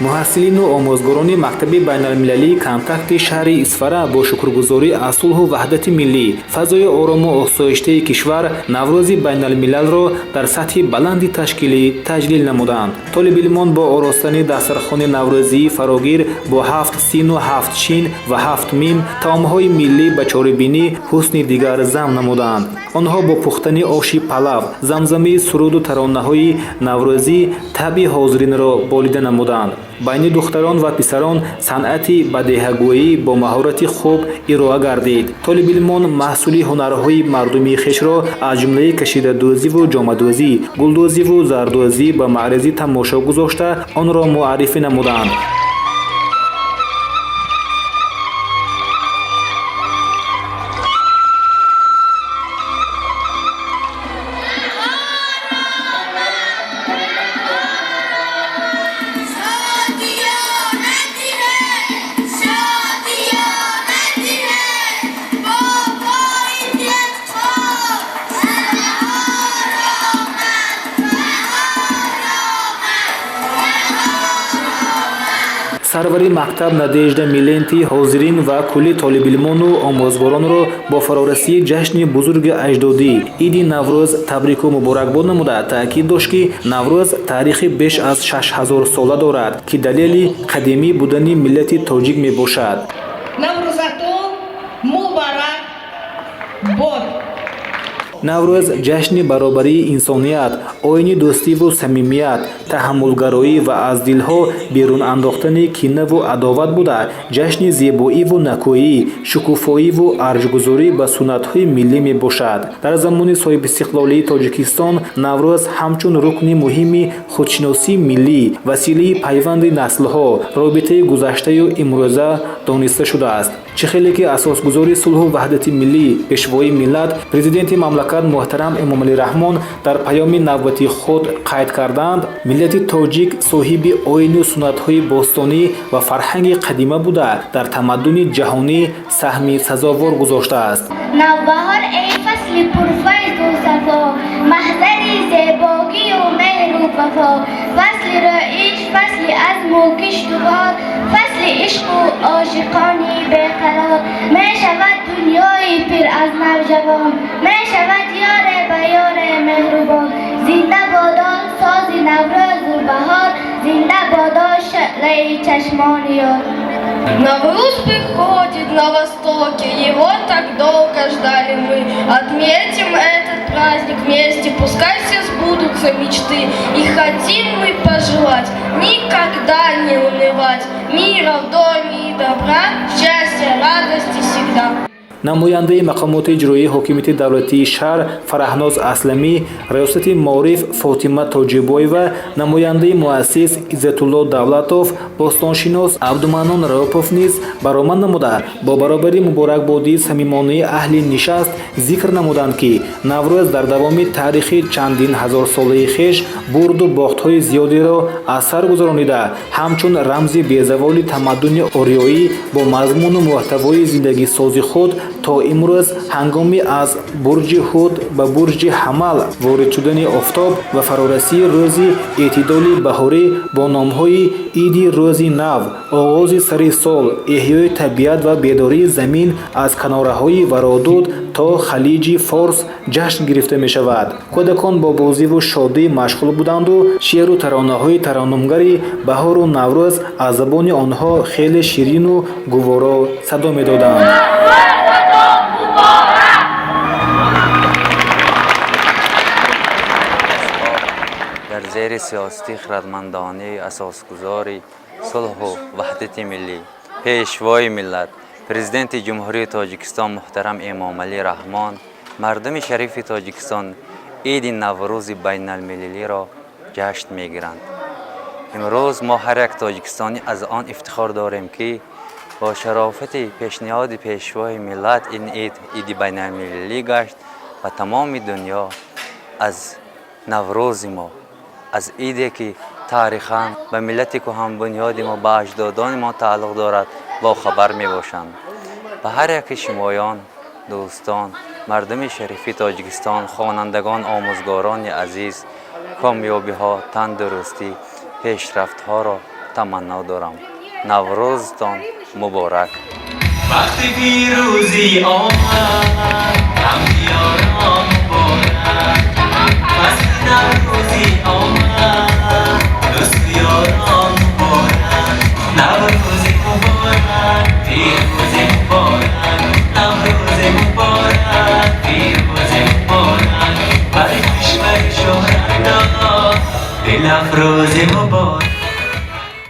муҳассилину омӯзгорони мактаби байналмилалии контакти шаҳри Исфара бо шукргузорӣ аз сулҳу ваҳдати миллӣ, фазои орому осоиштаи кишвар Наврӯзи байналмилалро дар сатҳи баланди ташкилӣ таҷлил намуданд. Толибилмон бо оростани дастархони наврӯзии фарогир бо 7 сину 7 чин ва 7 мим таомҳои миллӣ ба чорабинӣ ҳусни дигар зам намуданд. онҳо бо пухтани оши палав, замзамии суруду таронаҳои наврӯзӣ таби ҳозиринро болида намуданд. байни духтарон ва писарон санъати бадеҳагӯӣ бо маҳорати хуб ироа гардид. толибилмон маҳсули ҳунарҳои мардуми хешро аз ҷумлаи кашидадӯзиву ҷомадӯзӣ, гулдӯзиву зардӯзӣ ба маъризи тамошо гузошта онро муаррифӣ намуданд. сарвари мактаб Надежда Миленти ҳозирин ва кулли толибилмону омӯзгоронро бо фарорасии ҷашни бузурги аҷдодӣ Иди Наврӯз табрику муборакбод намуда таъкид дошт, ки Наврӯз таърихи беш аз 6000 сола дорад, ки далели қадимӣ будани миллати тоҷик мебошад. Наврӯзатон муборак бод. наврӯз ҷашни баробарии инсоният, оини дӯстиву самимият, таҳаммулгароӣ ва аз дилҳо берун андохтани кинаву адоват буда, ҷашни зебоиву накӯӣ, шукуфоиву арҷгузорӣ ба суннатҳои миллӣ мебошад. дар замони соҳибистиқлолии Тоҷикистон Наврӯз ҳамчун рукни муҳими худшиносии миллӣ, василаи пайванди наслҳо, робитаи гузаштаю имрӯза дониста шудааст. чӣ хеле ки асосгузори сулҳу ваҳдати миллӣ, пешвои миллат, президенти мамлакат муҳтарам Эмомалӣ Раҳмон дар паёми навбати худ қайд карданд, миллати тоҷик соҳиби оину суннатҳои бостонӣ ва фарҳанги қадима буда дар тамаддуни ҷаҳонӣ саҳми сазовор гузоштааст. навбаҳор эй фасли пурфайзу сафо, маҳзари зебогию меҳру вафо, фасли роиш, фасли азму киштувор, фасли ишқу ошиқони беқарор. мешавад дунёи пир аз навҷавон, мешавад ёре ба ёре меҳрубон. зинда бодо сози наврӯзу баҳор, зинда бодо шаълаи чашмони ёр. Навруз приходит на востоке, его так долго ждали мы. Отметим этот праздник вместе, пускай все сбудутся мечты. И хотим мы пожелать никогда не унывать, мира в доме и добра, счастья, радости всегда. намояндаи мақомоти иҷроии ҳокимияти давлатии шаҳр Фараҳноз Асламӣ, раёсати Маориф Фотима Тоҷибоева, намояндаи муассис Иззатулло Давлатов, бостоншинос Абдуманон Раупов низ баромад намуда бо баробари муборакбодии самимонаи аҳли нишаст зикр намуданд, ки Наврӯз дар давоми таърихи чандин ҳазорсолаи хеш бурду бохтҳои зиёдеро аз сар гузаронида, ҳамчун рамзи безаволи тамаддуни ориёӣ бо мазмуну муҳтавои зиндагисози худ то имрӯз ҳангоми аз бурҷи Ҳуд ба бурҷи Ҳамал ворид шудани офтоб ва фарорасии рӯзи эътидоли баҳорӣ бо номҳои Иди рӯзи нав, оғози сари сол, эҳёи табиат ва бедории замин аз канораҳои Вародуд то халиҷи Форс ҷашн гирифта мешавад. кӯдакон бо бозиву шодӣ машғул буданду шеъру таронаҳои таронумгари баҳору Наврӯз аз забони онҳо хеле ширину гуворо садо медоданд. дар зери сиёсати хиратмандонаи асосгузори сулҳу ваҳдати миллӣ, пешвои миллат, президенти ҷумҳурии Тоҷикистон муҳтарам Эмомалӣ Раҳмон, мардуми шарифи Тоҷикистон Иди Наврӯзи байналмилалиро ҷашн мегиранд. имрӯз мо ҳар як тоҷикистонӣ аз он ифтихор дорем, ки бо шарофати пешниҳоди пешвои миллат ин Иди байналмилалӣ гашт ва тамоми дунё аз Наврӯзи мо, аз иде ки таърихан ба миллати кӯҳанбунёди мо, ба аҷдодони мо тааллуқ дорад, бохабар мебошанд. ба ҳар яки шумоён, дӯстон, мардуми шарифи Тоҷикистон, хонандагон, омӯзгорони азиз, комёбиҳо, тандурустӣ, пешрафтҳоро تمنا دارم. نوروزتان مبارک. وقتی پیروزی آمد هم دیاران مبارک.